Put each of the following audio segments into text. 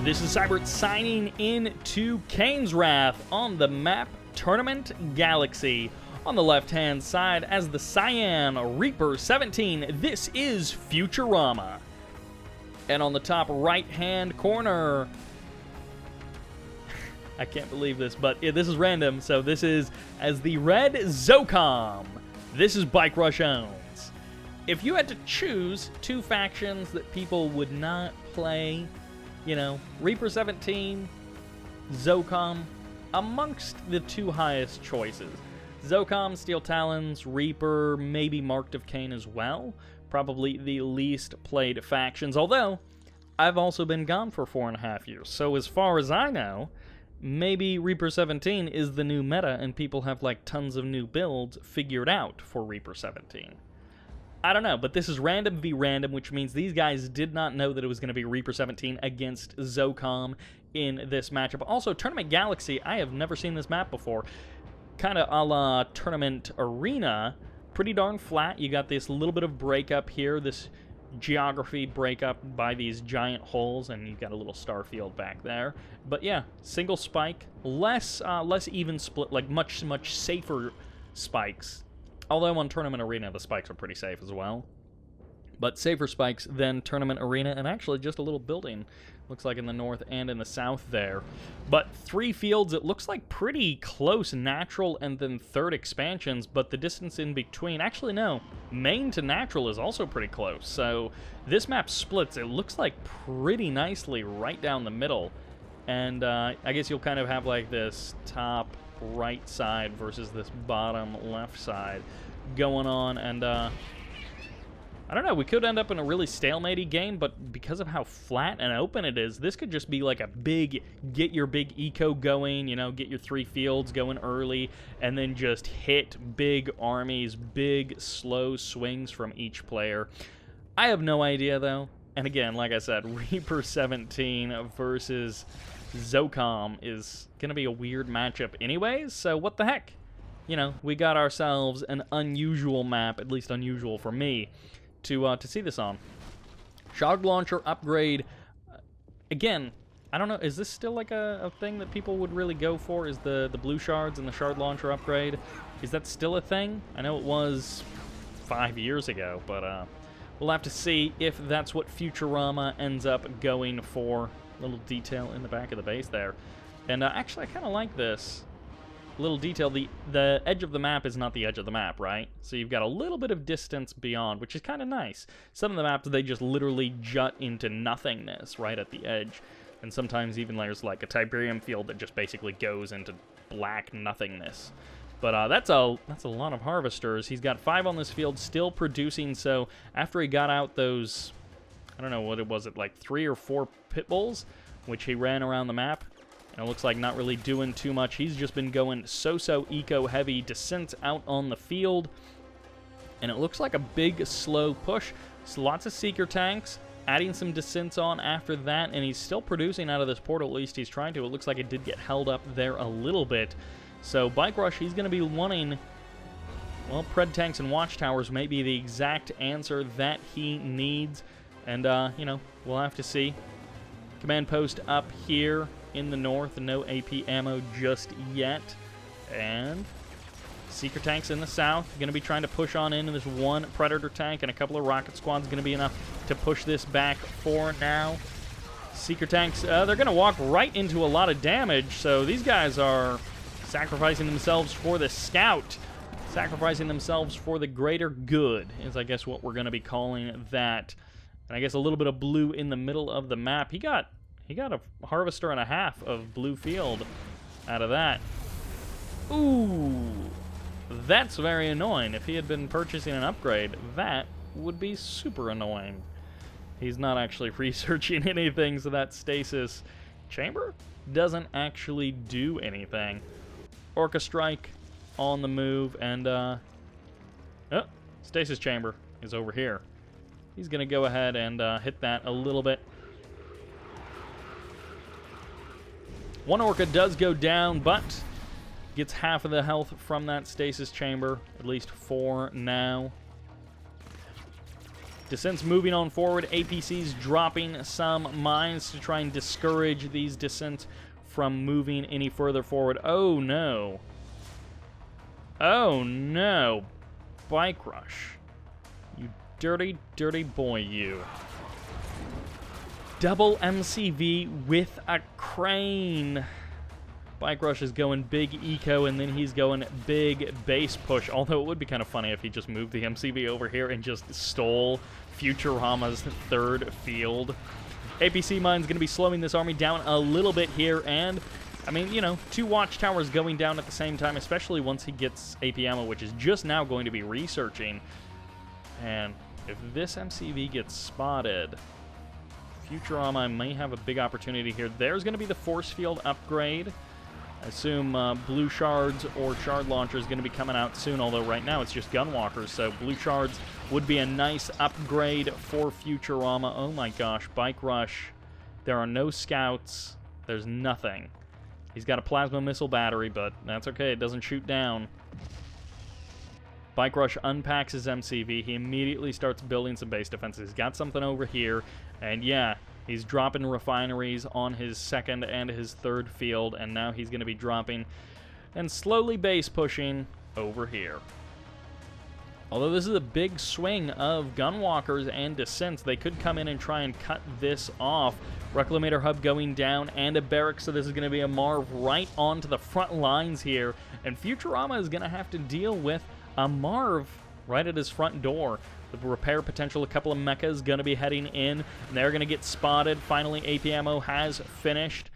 This is Sybert signing in to Kane's Wrath on the map Tournament Galaxy. On the left-hand side, as the Cyan Reaper 17, this is Futurama. And on the top right-hand corner, I can't believe this, but this is random, so this is as the Red Zocom. This is BikeRushOwnz. If you had to choose two factions that people would not play, you know, Reaper 17, Zocom, amongst the two highest choices. Zocom, Steel Talons, Reaper, maybe Marked of Kane as well. Probably the least played factions, although I've also been gone for 4.5 years. So as far as I know, maybe Reaper 17 is the new meta and people have like tons of new builds figured out for Reaper 17. I don't know, but this is random v random, which means these guys did not know that it was going to be Reaper 17 against Zocom in this matchup. Also, Tournament Galaxy, I have never seen this map before. Kind of a la Tournament Arena. Pretty darn flat. You got this little bit of breakup here, this geography breakup by these giant holes, and you've got a little star field back there. But yeah, single spike, less even split, like much safer spikes. Although on Tournament Arena, the spikes are pretty safe as well. But safer spikes than Tournament Arena, and actually just a little building, looks like in the north and in the south there. But 3 fields, it looks like pretty close natural and then third expansions, but the distance in between, actually no, main to natural is also pretty close. So this map splits, it looks like pretty nicely right down the middle. And I guess you'll kind of have like this top right side versus this bottom left side going on, and I don't know, we could end up in a really stalematy game, but because of how flat and open it is, this could just be like a big, get your big eco going, you know, get your 3 fields going early, and then just hit big armies, big slow swings from each player. I have no idea though, and again, like I said, Reaper 17 versus Zocom is going to be a weird matchup anyways, so what the heck? You know, we got ourselves an unusual map, at least unusual for me, to see this on. Shard Launcher upgrade. Again, I don't know, is this still like a thing that people would really go for? Is the blue shards and the Shard Launcher upgrade, is that still a thing? I know it was 5 years ago, but we'll have to see if that's what Futurama ends up going for. Little detail in the back of the base there. And actually, I kind of like this little detail. The edge of the map is not the edge of the map, right? So you've got a little bit of distance beyond, which is kind of nice. Some of the maps, they just literally jut into nothingness right at the edge. And sometimes even there's like a Tiberium field that just basically goes into black nothingness. But that's a lot of harvesters. He's got 5 on this field, still producing. So after he got out those, I don't know what it was, like 3 or 4 pit bulls, which he ran around the map, and it looks like not really doing too much. He's just been going so eco-heavy descents out on the field, and it looks like a big, slow push. So lots of Seeker tanks, adding some descents on after that, and he's still producing out of this portal, at least he's trying to. It looks like it did get held up there a little bit. So BikeRush, he's going to be wanting, well, Pred tanks and watchtowers may be the exact answer that he needs. And, you know, we'll have to see. Command post up here in the north. No AP ammo just yet. And Seeker tanks in the south. Going to be trying to push on in. There's 1 Predator tank and a couple of rocket squads going to be enough to push this back for now. Seeker tanks, they're going to walk right into a lot of damage. So these guys are sacrificing themselves for the scout. Sacrificing themselves for the greater good is, I guess, what we're going to be calling that. And I guess a little bit of blue in the middle of the map. He got a harvester and a half of blue field out of that. Ooh, that's very annoying. If he had been purchasing an upgrade, that would be super annoying. He's not actually researching anything, so that stasis chamber doesn't actually do anything. Orca Strike on the move, and oh, stasis chamber is over here. He's going to go ahead and hit that a little bit. 1 Orca does go down, but gets half of the health from that stasis chamber, at least for now. Descent's moving on forward. APC's dropping some mines to try and discourage these Descents from moving any further forward. Oh, no. Oh, no. BikeRush. You dirty, dirty boy, you. Double MCV with a crane. BikeRush is going big eco, and then he's going big base push. Although it would be kind of funny if he just moved the MCV over here and just stole Futurama's third field. APC mine's going to be slowing this army down a little bit here, and, I mean, you know, 2 watchtowers going down at the same time, especially once he gets AP ammo, which is just now going to be researching. And if this MCV gets spotted, Futurama may have a big opportunity here. There's going to be the force field upgrade. I assume blue shards or shard launcher is going to be coming out soon, although right now it's just gunwalkers, so blue shards would be a nice upgrade for Futurama. Oh my gosh, BikeRush. There are no scouts. There's nothing. He's got a plasma missile battery, but that's okay. It doesn't shoot down. BikeRush unpacks his MCV. He immediately starts building some base defenses. He's got something over here, and yeah, he's dropping refineries on his second and his third field, and now he's going to be dropping and slowly base pushing over here. Although this is a big swing of gunwalkers and Descents, they could come in and try and cut this off. Reclamator hub going down and a barracks, so this is going to be a Marv right onto the front lines here, and Futurama is going to have to deal with a Marv right at his front door. The repair potential, a couple of mechas going to be heading in, and they're going to get spotted. Finally, AP ammo has finished.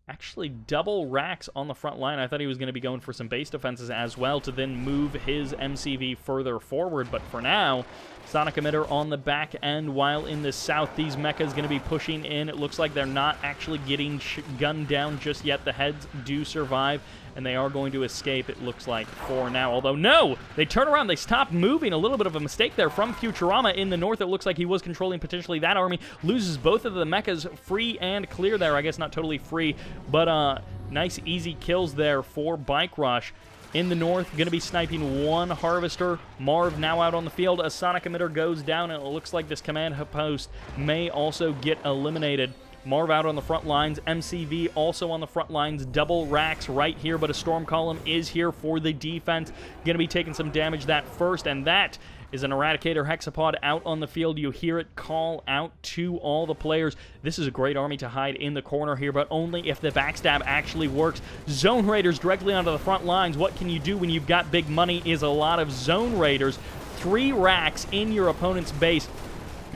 Actually, double racks on the front line. I thought he was going to be going for some base defenses as well to then move his MCV further forward, but for now, Sonic Emitter on the back end, while in the south, these mechas going to be pushing in. It looks like they're not actually getting gunned down just yet. The heads do survive, and they are going to escape, it looks like, for now. Although, no! They turn around, they stop moving. A little bit of a mistake there from Futurama in the north. It looks like he was controlling potentially that army. Loses both of the mechas free and clear there. I guess not totally free, but nice, easy kills there for BikeRush. In the north, going to be sniping one Harvester. Marv now out on the field. A Sonic Emitter goes down, and it looks like this command post may also get eliminated. Marv out on the front lines. MCV also on the front lines. Double racks right here, but a Storm Column is here for the defense. Going to be taking some damage that first, and that is an Eradicator Hexapod out on the field. You hear it call out to all the players. This is a great army to hide in the corner here, but only if the backstab actually works. Zone Raiders directly onto the front lines. What can you do when you've got big money is a lot of Zone Raiders. 3 racks in your opponent's base.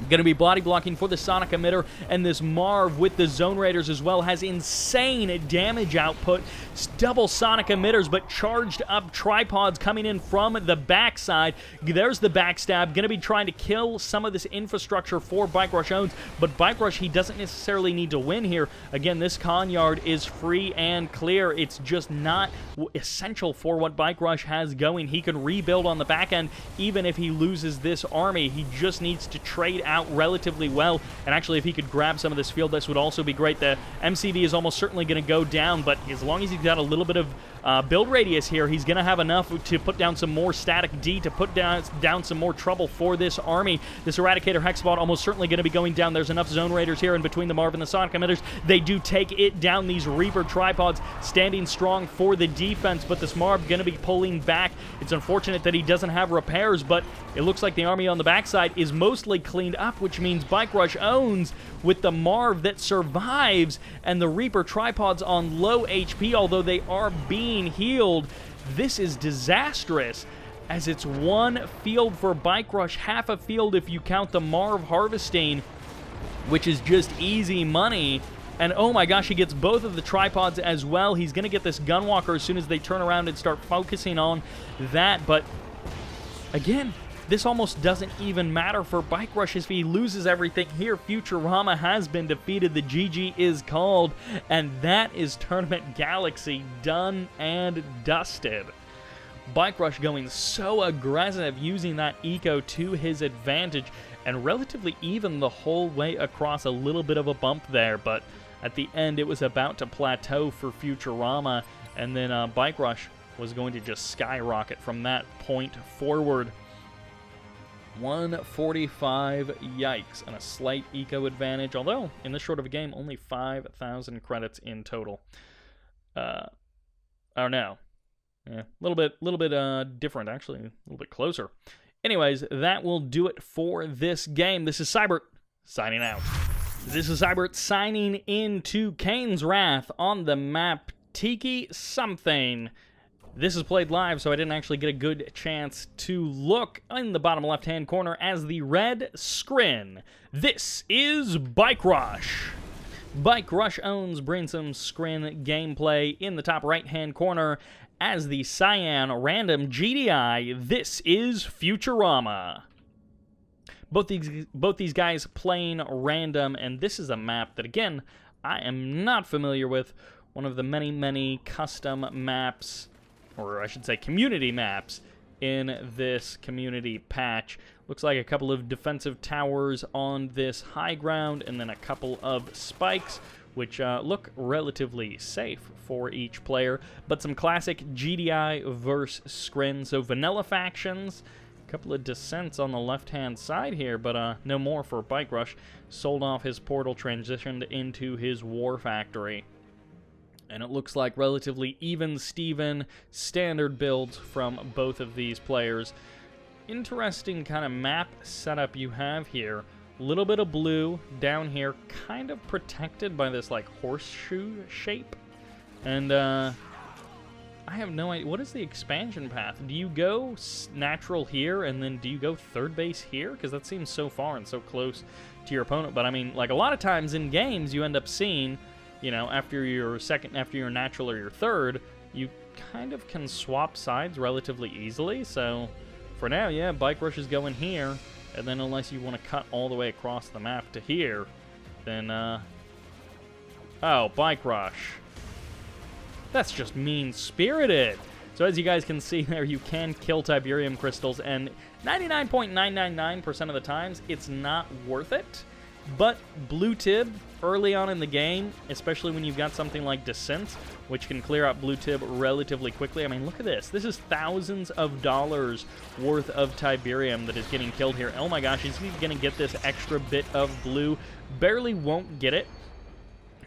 Going to be body blocking for the Sonic Emitter, and this Marv with the Zone Raiders as well has insane damage output. Double Sonic Emitters, but charged up tripods coming in from the backside. There's the backstab. Going to be trying to kill some of this infrastructure for BikeRushOwnz, but BikeRush, he doesn't necessarily need to win here. Again, this con yard is free and clear. It's just not essential for what BikeRush has going. He can rebuild on the back end even if he loses this army. He just needs to trade out relatively well, and actually if he could grab some of this field, this would also be great. The MCV is almost certainly going to go down, but as long as he's got a little bit of build radius here, he's going to have enough to put down some more static D, to put down some more trouble for this army. This Eradicator Hexapod almost certainly going to be going down. There's enough Zone Raiders here in between the Marv and the Sonic Emitters. They do take it down. These Reaper tripods standing strong for the defense, but this Marv going to be pulling back. It's unfortunate that he doesn't have repairs, but it looks like the army on the backside is mostly cleaned up, which means BikeRushOwnz with the Marv that survives and the Reaper tripods on low HP, although they are being healed. This is disastrous, as it's one field for BikeRush, half a field if you count the Marv harvesting, which is just easy money. And oh my gosh, he gets both of the tripods as well. He's going to get this Gunwalker as soon as they turn around and start focusing on that. But again, this almost doesn't even matter for BikeRush if he loses everything here. Futurama has been defeated. The GG is called, and that is Tournament Galaxy done and dusted. BikeRush going so aggressive, using that eco to his advantage, and relatively even the whole way across. A little bit of a bump there, but at the end it was about to plateau for Futurama, and then BikeRush was going to just skyrocket from that point forward. 145, yikes, and a slight eco advantage, although in this short of a game, only 5,000 credits in total. Oh no. Yeah, a little bit different, actually, a little bit closer. Anyways, that will do it for this game. This is Sybert, signing out. This is Sybert signing into Kane's Wrath on the map Tiki something. This is played live, so I didn't actually get a good chance to look in the bottom left-hand corner as the red screen. This is BikeRush. BikeRushOwnz brings some screen gameplay in the top right-hand corner as the cyan random GDI. This is Futurama. Both these guys playing random, and this is a map that, again, I am not familiar with. One of the many, many custom maps, or I should say community maps, in this community patch. Looks like a couple of defensive towers on this high ground, and then a couple of spikes, which look relatively safe for each player. But some classic GDI versus Scrin, so vanilla factions. A couple of descents on the left-hand side here, but no more for BikeRush. Sold off his portal, transitioned into his war factory. And it looks like relatively even-steven standard builds from both of these players. Interesting kind of map setup you have here. A little bit of blue down here, kind of protected by this like horseshoe shape. And I have no idea. What is the expansion path? Do you go natural here, and then do you go third base here? Because that seems so far and so close to your opponent. But I mean, like a lot of times in games, you end up seeing, you know, after your second, after your natural or your third, you kind of can swap sides relatively easily. So for now, yeah, BikeRush is going here, and then unless you want to cut all the way across the map to here, then oh, BikeRush. That's just mean-spirited. So as you guys can see there, you can kill Tiberium crystals, and 99.999% of the times, it's not worth it. But blue tib early on in the game, especially when you've got something like Descent, which can clear out blue tib relatively quickly. I mean, look at this. This is thousands of dollars worth of Tiberium that is getting killed here. Oh my gosh, he's going to get this extra bit of blue. Barely won't get it.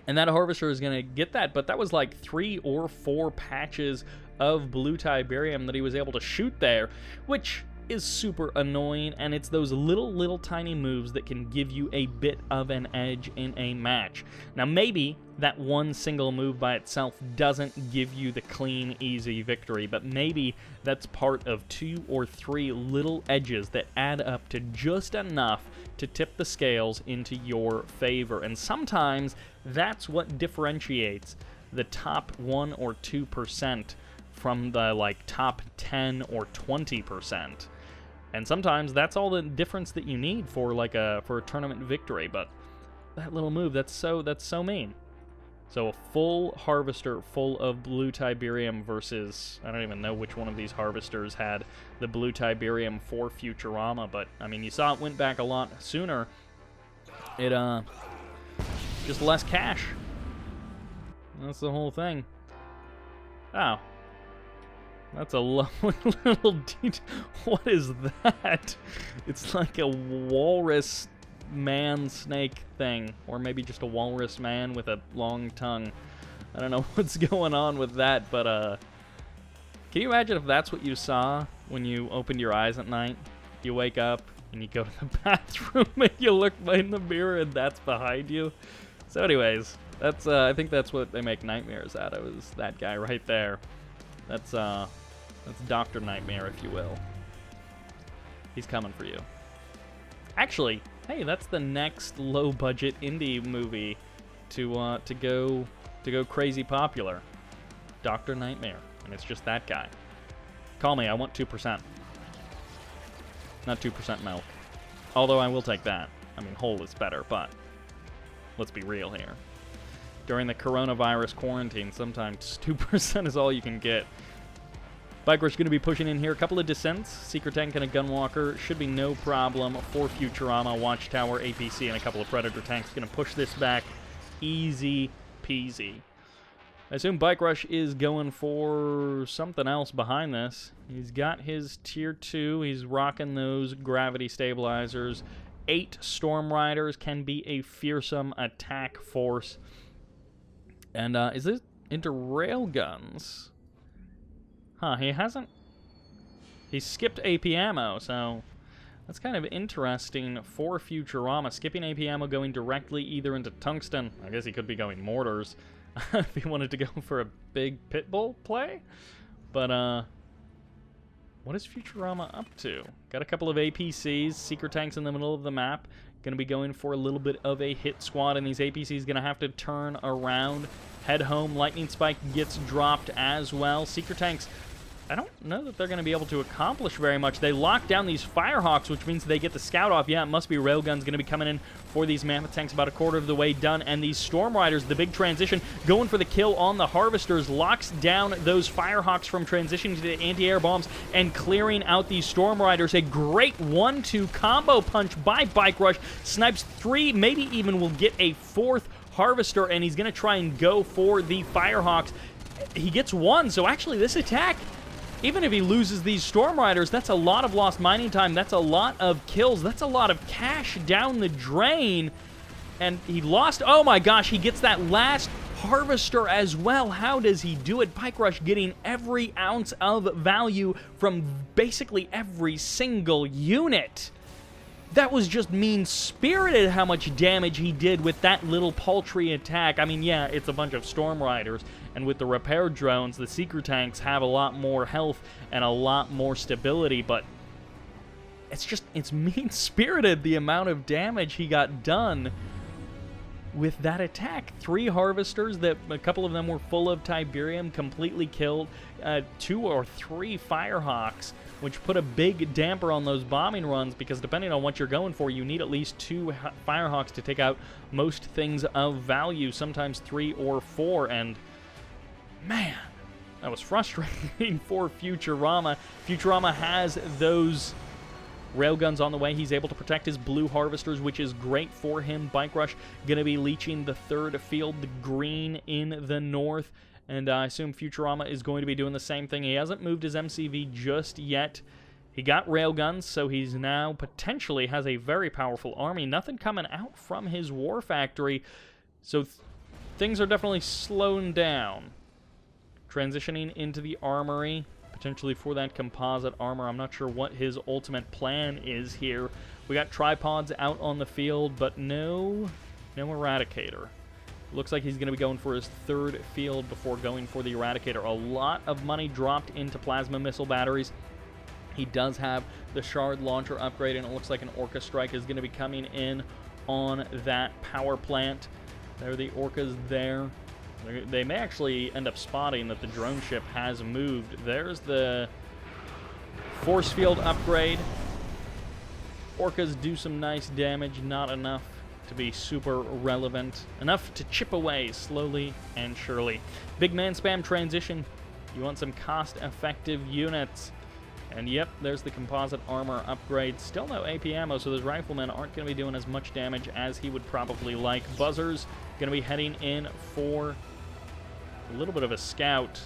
And that harvester is going to get that, but that was like 3 or 4 patches of blue Tiberium that he was able to shoot there, which is super annoying, and it's those little tiny moves that can give you a bit of an edge in a match. Now maybe that one single move by itself doesn't give you the clean, easy victory, but maybe that's part of 2 or 3 little edges that add up to just enough to tip the scales into your favor. And sometimes that's what differentiates the top 1 or 2% from the like top 10 or 20%. And sometimes that's all the difference that you need for like a tournament victory. But that little move, that's so mean. So a full harvester full of blue Tiberium versus, I don't even know which one of these harvesters had the blue Tiberium for Futurama, but I mean, you saw it went back a lot sooner. It just less cash. That's the whole thing. Oh. That's a lovely little detail. What is that? It's like a walrus man snake thing, or maybe just a walrus man with a long tongue. I don't know what's going on with that, but can you imagine if that's what you saw when you opened your eyes at night? You wake up and you go to the bathroom and you look in the mirror and that's behind you. So anyways, that's I think that's what they make nightmares out of, is that guy right there. That's Dr. Nightmare, if you will. He's coming for you. Actually, hey, that's the next low-budget indie movie to go crazy popular. Dr. Nightmare, and it's just that guy. Call me, I want 2%. Not 2% milk. Although I will take that. I mean, whole is better, but let's be real here. During the coronavirus quarantine, sometimes 2% is all you can get. BikeRush going to be pushing in here. A couple of descents. Secret Tank and a Gunwalker. Should be no problem for Futurama. Watchtower, APC, and a couple of Predator tanks. Going to push this back. Easy peasy. I assume BikeRush is going for something else behind this. He's got his tier 2. He's rocking those gravity stabilizers. 8 Storm Riders can be a fearsome attack force. And is this into railguns? Huh, he hasn't... He skipped AP ammo, so... That's kind of interesting for Futurama. Skipping AP ammo, going directly either into tungsten. I guess he could be going mortars if he wanted to go for a big pitbull play. But, what is Futurama up to? Got a couple of APCs, secret tanks in the middle of the map. Going to be going for a little bit of a hit squad, and these APCs going to have to turn around, head home. Lightning Spike gets dropped as well. Secret tanks, I don't know that they're going to be able to accomplish very much. They lock down these Firehawks, which means they get the scout off. Yeah, it must be Railguns going to be coming in for these Mammoth tanks, about a quarter of the way done. And these Storm Riders, the big transition, going for the kill on the Harvesters, locks down those Firehawks from transitioning to the anti-air bombs and clearing out these Storm Riders. A great 1-2 combo punch by BikeRush. Snipes 3, maybe even will get a 4th Harvester, and he's going to try and go for the Firehawks. He gets 1, so actually this attack... Even if he loses these Storm Riders, that's a lot of lost mining time. That's a lot of kills. That's a lot of cash down the drain. And he lost... Oh my gosh, he gets that last Harvester as well. How does he do it? BikeRush getting every ounce of value from basically every single unit. That was just mean-spirited how much damage he did with that little paltry attack. I mean, yeah, it's a bunch of Storm Riders, and with the repair drones, the Seeker tanks have a lot more health and a lot more stability, but it's mean-spirited the amount of damage he got done with that attack. 3 Harvesters, that a couple of them were full of Tiberium, completely killed. 2 or 3 Firehawks, which put a big damper on those bombing runs, because depending on what you're going for, you need at least 2 Firehawks to take out most things of value, sometimes 3 or 4, and man, that was frustrating for Futurama. Futurama has those Railguns on the way. He's able to protect his blue Harvesters, which is great for him. BikeRush going to be leeching the 3rd field, the green in the north. And I assume Futurama is going to be doing the same thing. He hasn't moved his MCV just yet. He got Railguns, so he's now potentially has a very powerful army. Nothing coming out from his war factory. So things are definitely slowing down. Transitioning into the armory, potentially for that composite armor. I'm not sure what his ultimate plan is here. We got tripods out on the field, but no Eradicator. Looks like he's going to be going for his 3rd field before going for the Eradicator. A lot of money dropped into plasma missile batteries. He does have the Shard launcher upgrade, and it looks like an Orca strike is going to be coming in on that power plant. There are the Orcas there. They may actually end up spotting that the drone ship has moved. There's the force field upgrade. Orcas do some nice damage, not enough to be super relevant. Enough to chip away slowly and surely. Big man spam transition. You want some cost-effective units. And yep, there's the composite armor upgrade. Still no AP ammo, so those riflemen aren't going to be doing as much damage as he would probably like. Buzzers going to be heading in for a little bit of a scout.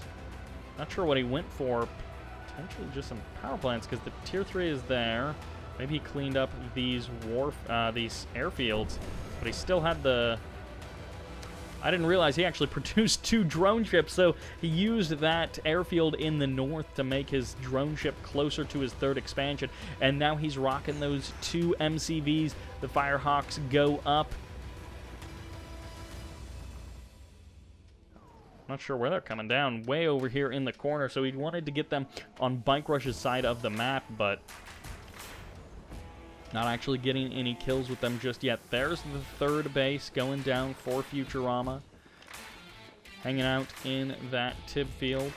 Not sure what he went for. Potentially just some power plants, because the tier 3 is there. Maybe he cleaned up these these airfields, but he still had the... I didn't realize he actually produced 2 drone ships, so he used that airfield in the north to make his drone ship closer to his 3rd expansion, and now he's rocking those 2 MCVs. The Firehawks go up. Not sure where they're coming down. Way over here in the corner, so he wanted to get them on BikeRush's side of the map, but not actually getting any kills with them just yet. There's the 3rd base going down for Futurama. Hanging out in that Tib field.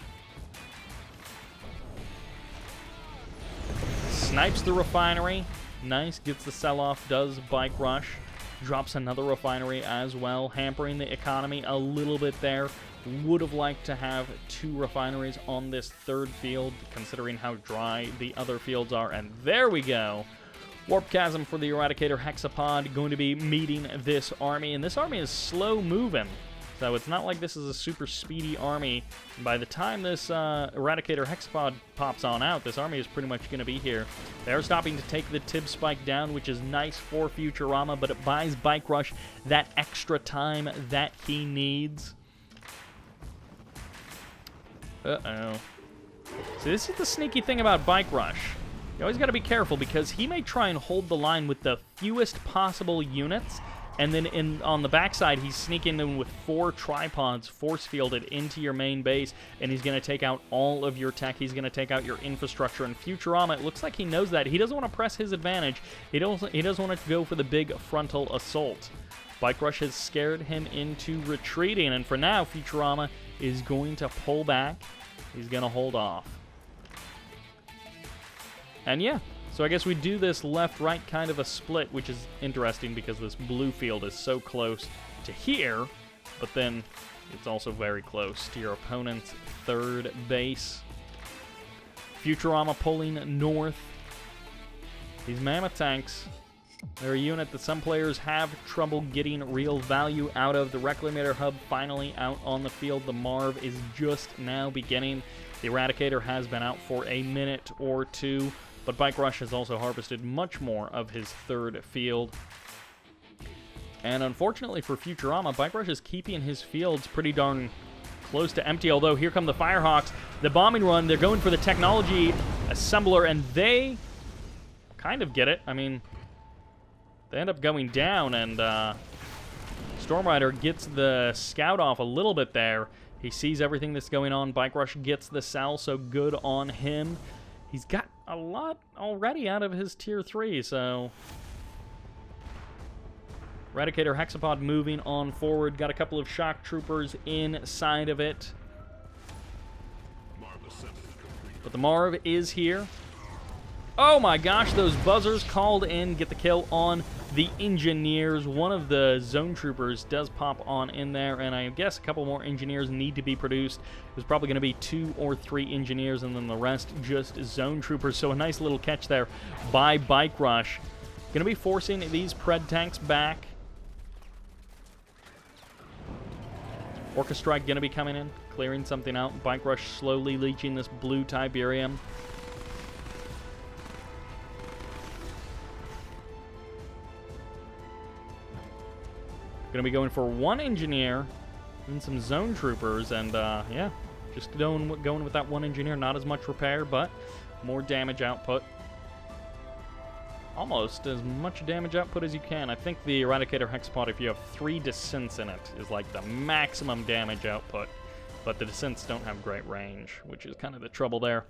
Snipes the refinery. Nice. Gets the sell-off. Does BikeRush. Drops another refinery as well. Hampering the economy a little bit there. Would have liked to have 2 refineries on this 3rd field, considering how dry the other fields are. And there we go. Warp Chasm for the Eradicator Hexapod going to be meeting this army, and this army is slow moving. So it's not like this is a super speedy army. By the time this Eradicator Hexapod pops on out, this army is pretty much going to be here. They're stopping to take the Tib Spike down, which is nice for Futurama, but it buys BikeRush that extra time that he needs. Uh-oh. So this is the sneaky thing about BikeRush. You always got to be careful because he may try and hold the line with the fewest possible units, and then on the backside, he's sneaking in with 4 tripods force-fielded into your main base, and he's going to take out all of your tech. He's going to take out your infrastructure. And Futurama, it looks like he knows that. He doesn't want to press his advantage. He doesn't want to go for the big frontal assault. BikeRush has scared him into retreating, and for now, Futurama is going to pull back. He's going to hold off. And yeah. So I guess we do this left-right kind of a split, which is interesting because this blue field is so close to here, but then it's also very close to your opponent's 3rd base. Futurama pulling north. These mammoth tanks, they're a unit that some players have trouble getting real value out of. The Reclamator Hub finally out on the field. The Marv is just now beginning. The Eradicator has been out for a minute or two. But BikeRush has also harvested much more of his 3rd field. And unfortunately for Futurama, BikeRush is keeping his fields pretty darn close to empty, although here come the Firehawks. The bombing run, they're going for the technology assembler, and they kind of get it. I mean, they end up going down, and Stormrider gets the scout off a little bit there. He sees everything that's going on. BikeRush gets the cell, so good on him. He's got a lot already out of his tier 3, so... Eradicator Hexapod moving on forward. Got a couple of shock troopers inside of it. But the Marv is here. Oh my gosh, those buzzers called in, get the kill on the engineers. One of the zone troopers does pop on in there, and I guess a couple more engineers need to be produced. There's probably going to be 2 or 3 engineers, and then the rest just zone troopers. So a nice little catch there by BikeRush. Going to be forcing these Pred tanks back. Orca Strike going to be coming in, clearing something out. BikeRush slowly leeching this blue Tiberium. Going to be going for 1 engineer and some zone troopers, and yeah, just going with that 1 engineer. Not as much repair, but more damage output. Almost as much damage output as you can. I think the Eradicator Hexapod, if you have 3 descents in it, is like the maximum damage output, but the descents don't have great range, which is kind of the trouble there.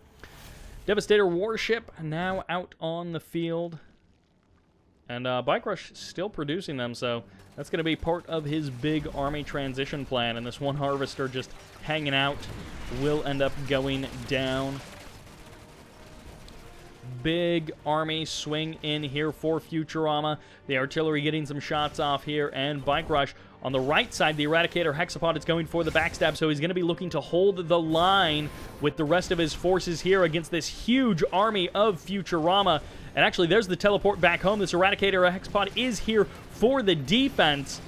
Devastator Warship now out on the field. And BikeRush still producing them, so that's going to be part of his big army transition plan. And this 1 harvester just hanging out will end up going down. Big army swing in here for Futurama. The artillery getting some shots off here, and BikeRush on the right side. The Eradicator Hexapod is going for the backstab, so he's going to be looking to hold the line with the rest of his forces here against this huge army of Futurama. And actually, there's the teleport back home. This Eradicator Hexapod is here for the defense.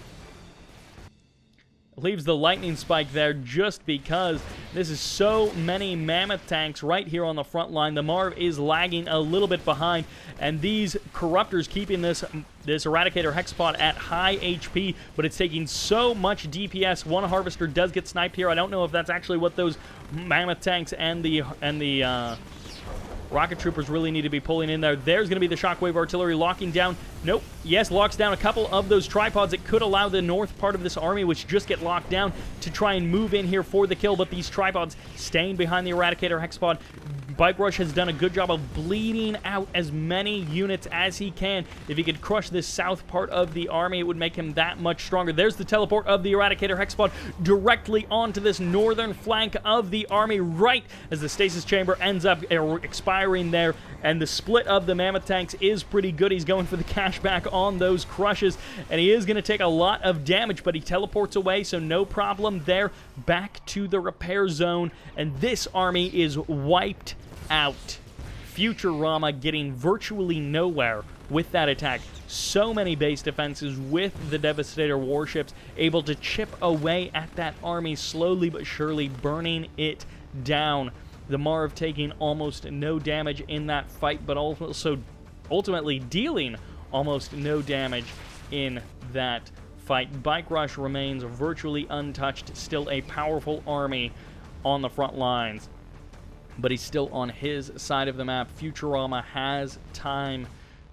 Leaves the lightning spike there just because this is so many mammoth tanks right here on the front line. The Marv is lagging a little bit behind, and these corruptors keeping this Eradicator Hexapod at high HP, but it's taking so much DPS. 1 harvester does get sniped here. I don't know if that's actually what those mammoth tanks and the rocket troopers really need to be pulling in there. There's going to be the shockwave artillery locking down. Nope. Yes, locks down a couple of those tripods. It could allow the north part of this army, which just get locked down, to try and move in here for the kill, but these tripods staying behind the Eradicator Hexapod. BikeRush has done a good job of bleeding out as many units as he can. If he could crush this south part of the army, it would make him that much stronger. There's the teleport of the Eradicator Hexapod directly onto this northern flank of the army, right as the stasis chamber ends up expiring there. And the split of the mammoth tanks is pretty good. He's going for the cashback on those crushes, and he is going to take a lot of damage, but he teleports away, so no problem there. Back to the repair zone, and this army is wiped out. Futurama getting virtually nowhere with that attack. So many base defenses with the Devastator warships, able to chip away at that army slowly but surely, burning it down. The Marv taking almost no damage in that fight, but also ultimately dealing almost no damage in that fight. BikeRush remains virtually untouched, still a powerful army on the front lines, but he's still on his side of the map. Futurama has time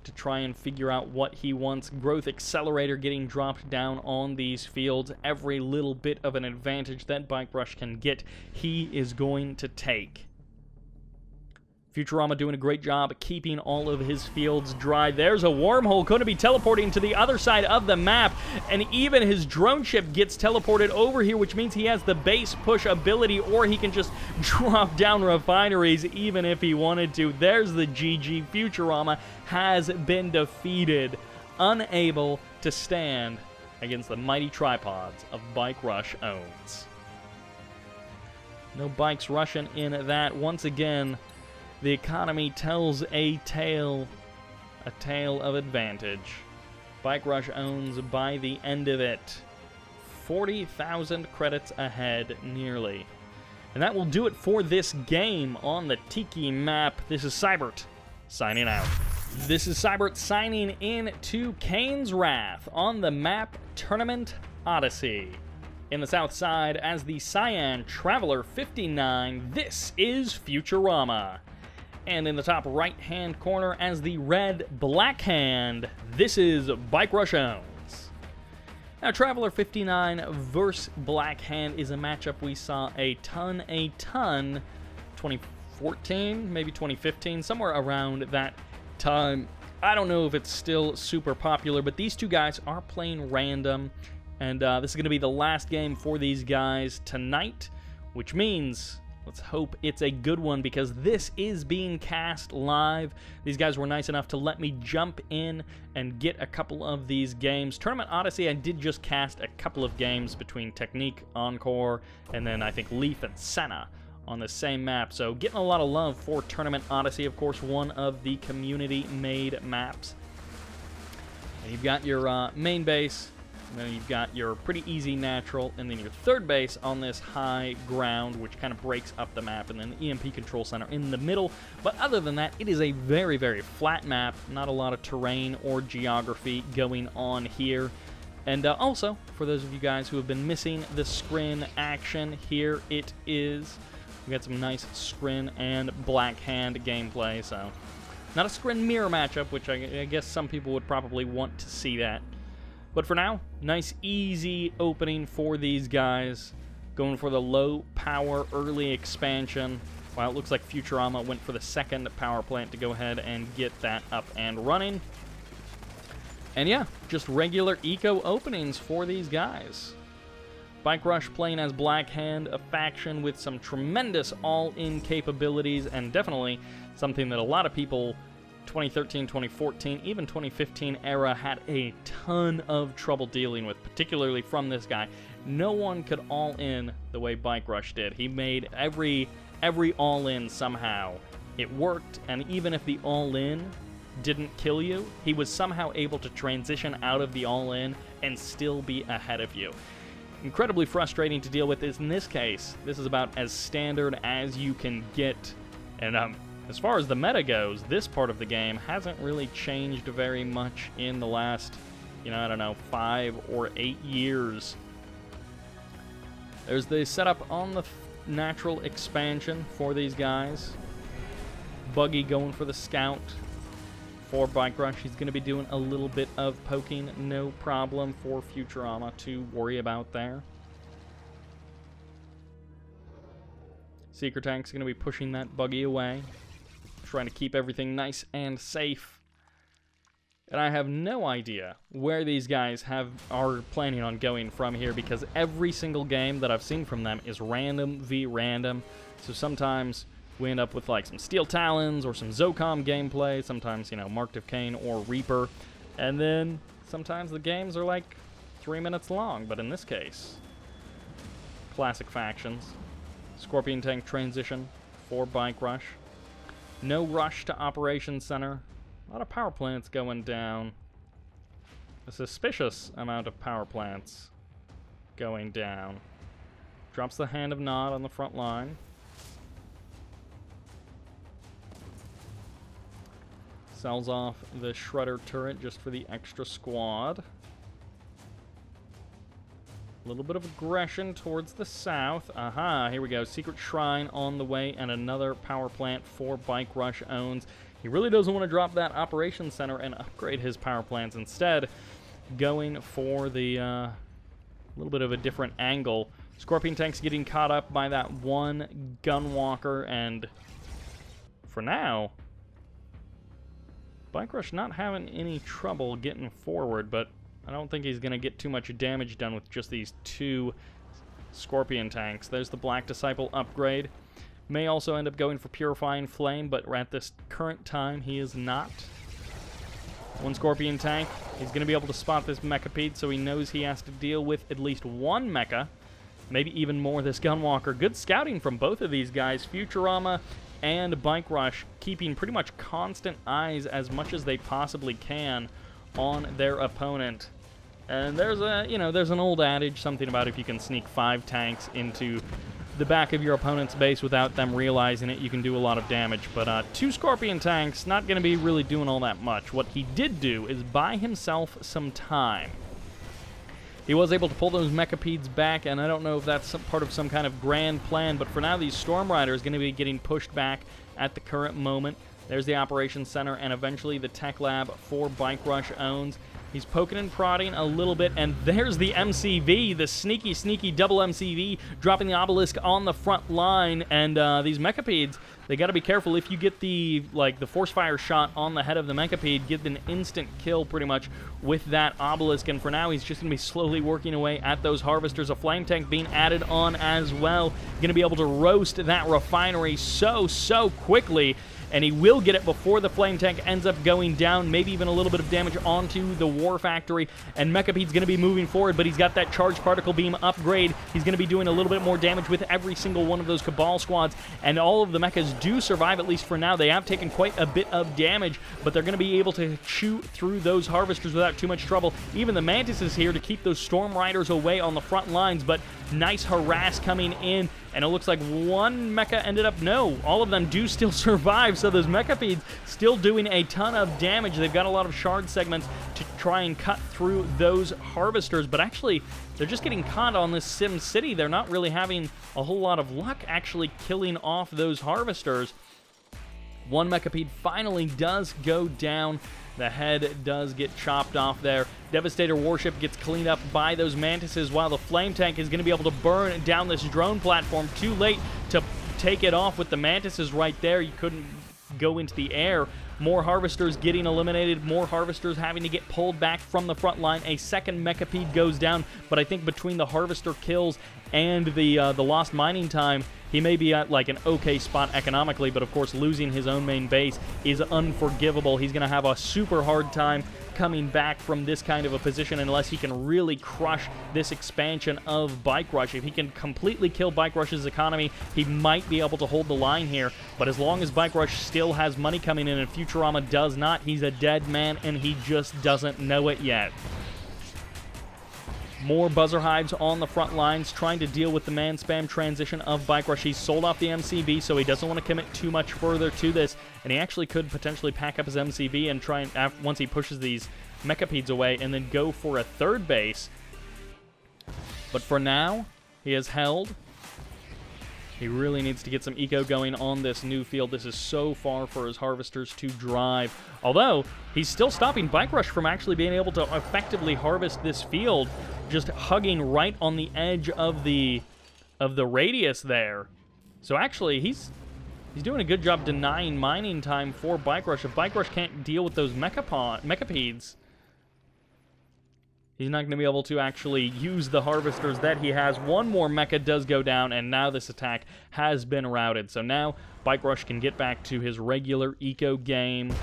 to try and figure out what he wants. Growth Accelerator getting dropped down on these fields. Every little bit of an advantage that BikeRush can get, he is going to take. Futurama doing a great job keeping all of his fields dry. There's a wormhole going to be teleporting to the other side of the map, and even his drone ship gets teleported over here, which means he has the base push ability, or he can just drop down refineries even if he wanted to. There's the GG. Futurama has been defeated, unable to stand against the mighty tripods of BikeRushOwnz. No bikes rushing in that. Once again, the economy tells a tale of advantage. BikeRushOwnz, by the end of it, 40,000 credits ahead, nearly. And that will do it for this game on the Tiki map. This is Sybert, signing out. This is Sybert signing in to Kane's Wrath on the map Tournament Odyssey. In the south side, as the Cyan Traveler 59, this is Futurama. And in the top right-hand corner, as the red Black Hand, this is BikeRushOwnz. Now, Traveler 59 versus Black Hand is a matchup we saw a ton, 2014, maybe 2015, somewhere around that time. I don't know if it's still super popular, but these two guys are playing random, and this is going to be the last game for these guys tonight, which means let's hope it's a good one, because this is being cast live. These guys were nice enough to let me jump in and get a couple of these games. Tournament Odyssey, I did just cast a couple of games between Technique, Encore, and then I think Leaf and Senna on the same map. So getting a lot of love for Tournament Odyssey, of course, one of the community-made maps. And you've got your main base, and then you've got your pretty easy natural, and then your third base on this high ground, which kind of breaks up the map, and then the EMP control center in the middle. But other than that, it is a very, very flat map. Not a lot of terrain or geography going on here. And also, for those of you guys who have been missing the screen action, here it is. We got some nice screen and Black Hand gameplay, so not a screen mirror matchup, which I guess some people would probably want to see that. But for now, nice easy opening for these guys, going for the low power early expansion, while it looks like Futurama went for the second power plant to go ahead and get that up and running. And yeah, just regular eco openings for these guys. BikeRush playing as Black Hand, a faction with some tremendous all-in capabilities, and definitely something that a lot of people 2013, 2014, even 2015 era had a ton of trouble dealing with, particularly from this guy. No one could all-in the way BikeRush did. He made every all-in somehow. It worked, and even if the all-in didn't kill you, he was somehow able to transition out of the all-in and still be ahead of you. Incredibly frustrating to deal with. In this case, this is about as standard as you can get, and as far as the meta goes, this part of the game hasn't really changed very much in the last, I don't know, 5 or 8 years. There's the setup on the natural expansion for these guys. Buggy going for the scout for BikeRush. He's going to be doing a little bit of poking, no problem for Futurama to worry about there. Seeker Tank's going to be pushing that buggy away, trying to keep everything nice and safe. And I have no idea where these guys are planning on going from here, because every single game that I've seen from them is random v random. So sometimes we end up with like some Steel Talons or some Zocom gameplay, sometimes, Marked of Kane or Reaper. And then sometimes the games are like 3 minutes long, but in this case, classic factions. Scorpion Tank transition for BikeRush. No rush to Operations Center. A lot of power plants going down. A suspicious amount of power plants going down. Drops the Hand of Nod on the front line. Sells off the Shredder turret just for the extra squad. A little bit of aggression towards the south. Aha, here we go. Secret Shrine on the way and another power plant for BikeRushOwnz. He really doesn't want to drop that operations center and upgrade his power plants. Instead, going for the little bit of a different angle. Scorpion Tank's getting caught up by that one Gunwalker, and for now, BikeRush not having any trouble getting forward, but I don't think he's going to get too much damage done with just these two Scorpion Tanks. There's the Black Disciple upgrade. May also end up going for Purifying Flame, but at this current time, he is not. One Scorpion Tank. He's going to be able to spot this Mechapede, so he knows he has to deal with at least one Mecha. Maybe even more this Gunwalker. Good scouting from both of these guys. Futurama and BikeRush keeping pretty much constant eyes as much as they possibly can on their opponent. And there's an old adage, something about if you can sneak 5 tanks into the back of your opponent's base without them realizing it, you can do a lot of damage. But 2 Scorpion Tanks, not going to be really doing all that much. What he did do is buy himself some time. He was able to pull those Mechapedes back, and I don't know if that's part of some kind of grand plan, but for now, these Storm Riders are going to be getting pushed back at the current moment. There's the Operations Center, and eventually the Tech Lab for BikeRushOwnz. He's poking and prodding a little bit, and there's the MCV, the sneaky double MCV, dropping the obelisk on the front line, and these Mechapedes, they got to be careful. If you get the force fire shot on the head of the Mechapede, get an instant kill pretty much with that obelisk, and for now he's just going to be slowly working away at those harvesters. A flame tank being added on as well, going to be able to roast that refinery so quickly. And he will get it before the flame tank ends up going down, maybe even a little bit of damage onto the war factory. And Mechapede's going to be moving forward, but he's got that charged particle beam upgrade. He's going to be doing a little bit more damage with every single one of those Cabal squads. And all of the mechas do survive, at least for now. They have taken quite a bit of damage, but they're going to be able to chew through those harvesters without too much trouble. Even the Mantis is here to keep those Storm Riders away on the front lines, but nice harass coming in. And it looks like one mecha ended up... No, all of them do still survive, so those Mechapedes still doing a ton of damage. They've got a lot of shard segments to try and cut through those harvesters, but actually, they're just getting caught on this Sim City. They're not really having a whole lot of luck actually killing off those harvesters. One Mechapede finally does go down. The head does get chopped off there. Devastator warship gets cleaned up by those Mantises, while the flame tank is going to be able to burn down this drone platform. Too late to take it off with the Mantises right there. You couldn't go into the air. More harvesters getting eliminated, more harvesters having to get pulled back from the front line. A second Mechapede goes down, but I think between the harvester kills and the lost mining time, he may be at like an okay spot economically, but of course losing his own main base is unforgivable. He's going to have a super hard time coming back from this kind of a position unless he can really crush this expansion of BikeRush. If he can completely kill BikeRush's economy, he might be able to hold the line here, but as long as BikeRush still has money coming in and Futurama does not, he's a dead man and he just doesn't know it yet. More buzzer hives on the front lines, trying to deal with the man spam transition of BikeRush. He's sold off the MCV, so he doesn't want to commit too much further to this, and he actually could potentially pack up his MCV and try and, once he pushes these Mechapedes away, and then go for a third base. But for now, he has held. He really needs to get some eco going on this new field. This is so far for his harvesters to drive. Although, he's still stopping BikeRush from actually being able to effectively harvest this field, just hugging right on the edge of the radius there. So actually, he's doing a good job denying mining time for BikeRush. If BikeRush can't deal with those Mechapedes, he's not going to be able to actually use the harvesters that he has. One more mecha does go down, and now this attack has been routed. So now BikeRush can get back to his regular eco game.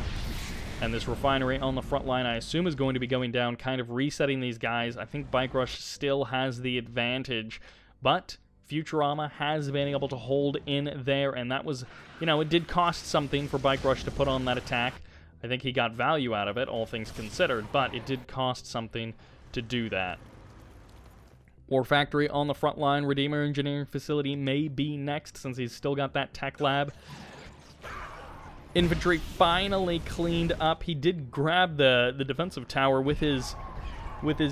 And this refinery on the front line, I assume, is going to be going down, kind of resetting these guys. I think BikeRush still has the advantage, but Futurama has been able to hold in there, and that was, it did cost something for BikeRush to put on that attack. I think he got value out of it, all things considered, but it did cost something to do that. War Factory on the front line. Redeemer Engineering Facility may be next, since he's still got that tech lab. Infantry finally cleaned up. He did grab the defensive tower with his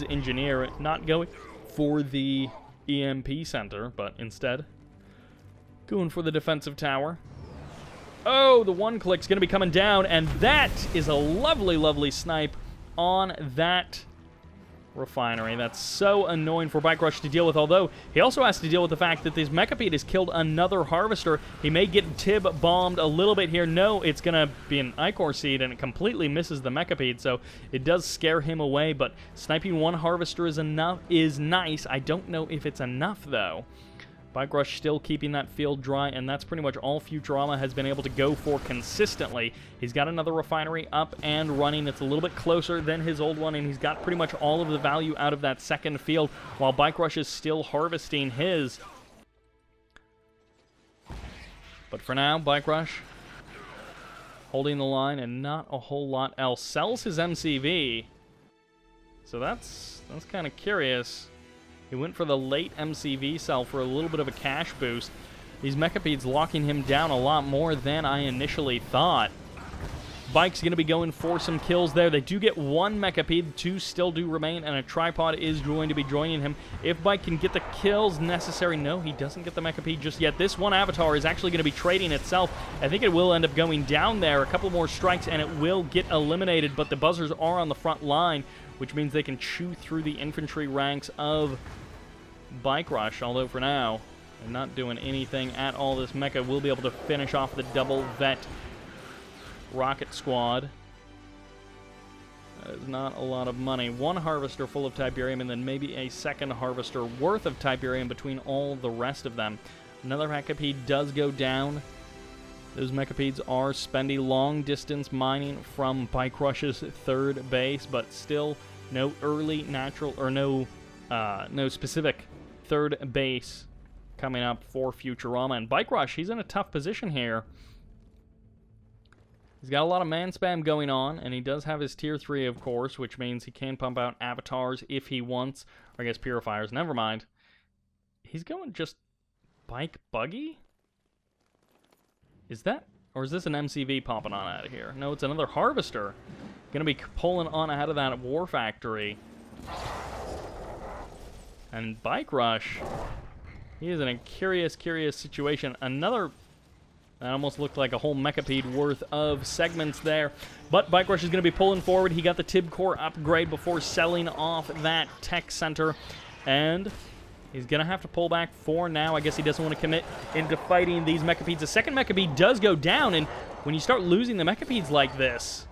engineer, not going for the EMP center, but instead going for the defensive tower. Oh, the one click's going to be coming down, and that is a lovely, lovely snipe on that refinery. That's so annoying for BikeRush to deal with, although he also has to deal with the fact that this Mechapede has killed another harvester. He may get Tib bombed a little bit here. No, it's going to be an Ichor Seed, and it completely misses the Mechapede, so it does scare him away, but sniping one harvester is nice. I don't know if it's enough, though. BikeRush still keeping that field dry, and that's pretty much all Futurama has been able to go for consistently. He's got another refinery up and running. It's a little bit closer than his old one, and he's got pretty much all of the value out of that second field, while BikeRush is still harvesting his. But for now, BikeRush holding the line and not a whole lot else. Sells his MCV, so that's kind of curious. He went for the late MCV sell for a little bit of a cash boost. These Mechapedes locking him down a lot more than I initially thought. Bike's going to be going for some kills there. They do get one Mechapede, two still do remain, and a tripod is going to be joining him. If Bike can get the kills necessary, no, he doesn't get the Mechapede just yet. This one avatar is actually going to be trading itself. I think it will end up going down there. A couple more strikes, and it will get eliminated, but the buzzers are on the front line, which means they can chew through the infantry ranks of BikeRush, although for now, they're not doing anything at all. This mecha will be able to finish off the double vet rocket squad. That is not a lot of money. One harvester full of Tiberium, and then maybe a second harvester worth of Tiberium between all the rest of them. Another Mechapede does go down. Those Mechapedes are spendy long-distance mining from BikeRush's third base, but still no early natural, or no specific third base coming up for Futurama. And BikeRush, he's in a tough position here. He's got a lot of man spam going on, and he does have his tier 3, of course, which means he can pump out avatars if he wants, or I guess purifiers, never mind. He's going just bike buggy? Is that, or is this an MCV popping on out of here? No, it's another harvester. Gonna be pulling on out of that war factory. And BikeRush, he is in a curious situation. Another, that almost looked like a whole Mechapede worth of segments there. But BikeRush is going to be pulling forward. He got the Tib Core upgrade before selling off that tech center. And he's going to have to pull back for now. I guess he doesn't want to commit into fighting these Mechapedes. The second Mechapede does go down, and when you start losing the Mechapedes like this...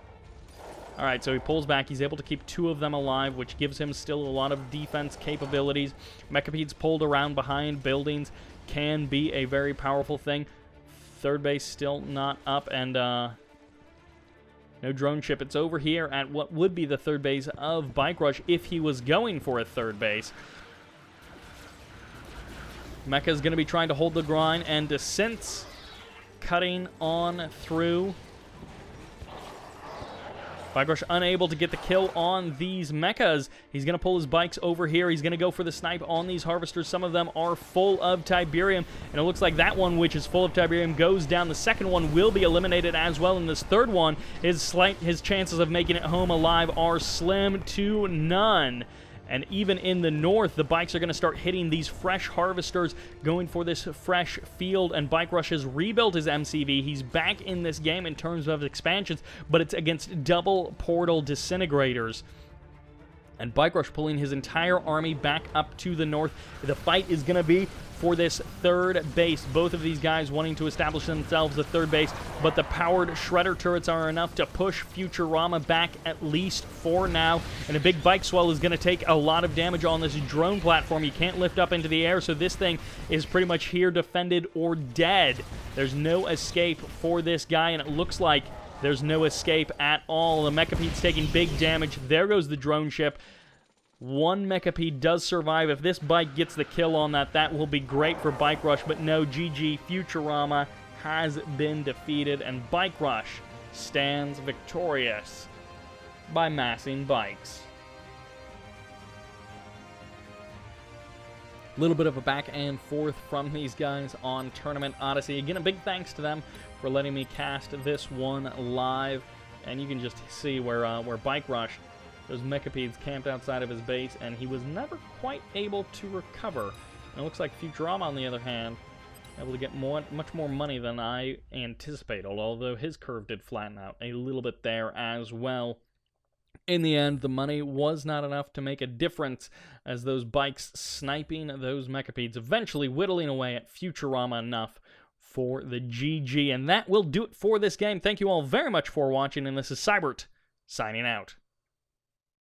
Alright, so he pulls back. He's able to keep two of them alive, which gives him still a lot of defense capabilities. Mechapedes pulled around behind buildings can be a very powerful thing. Third base still not up, and no drone ship. It's over here at what would be the third base of BikeRush if he was going for a third base. Mecha's going to be trying to hold the grind, and Descent's cutting on through. BikeRush unable to get the kill on these mechas. He's going to pull his bikes over here. He's going to go for the snipe on these harvesters. Some of them are full of Tiberium, and it looks like that one, which is full of Tiberium, goes down. The second one will be eliminated as well, and this third one, his chances of making it home alive are slim to none. And even in the north, the bikes are going to start hitting these fresh harvesters, going for this fresh field, and BikeRush has rebuilt his MCV. He's back in this game in terms of expansions, but it's against double portal disintegrators. And BikeRush pulling his entire army back up to the north. The fight is going to be for this third base. Both of these guys wanting to establish themselves a third base, but the powered shredder turrets are enough to push Futurama back at least for now. And a big bike swell is going to take a lot of damage on this drone platform. You can't lift up into the air, so this thing is pretty much here defended or dead. There's no escape for this guy, and it looks like there's no escape at all. The Mechapede's taking big damage. There goes the drone ship. One Mechapede does survive. If this bike gets the kill on that, that will be great for BikeRush. But no, GG, Futurama has been defeated, and BikeRush stands victorious by massing bikes. A little bit of a back and forth from these guys on Tournament Odyssey. Again, a big thanks to them for letting me cast this one live. And you can just see where BikeRush, those Mechapedes camped outside of his base, and he was never quite able to recover. And it looks like Futurama, on the other hand, able to get much more money than I anticipated, although his curve did flatten out a little bit there as well. In the end, the money was not enough to make a difference, as those bikes sniping those Mechapedes, eventually whittling away at Futurama enough for the GG. And that will do it for this game. Thank you all very much for watching, and this is Sybert, signing out.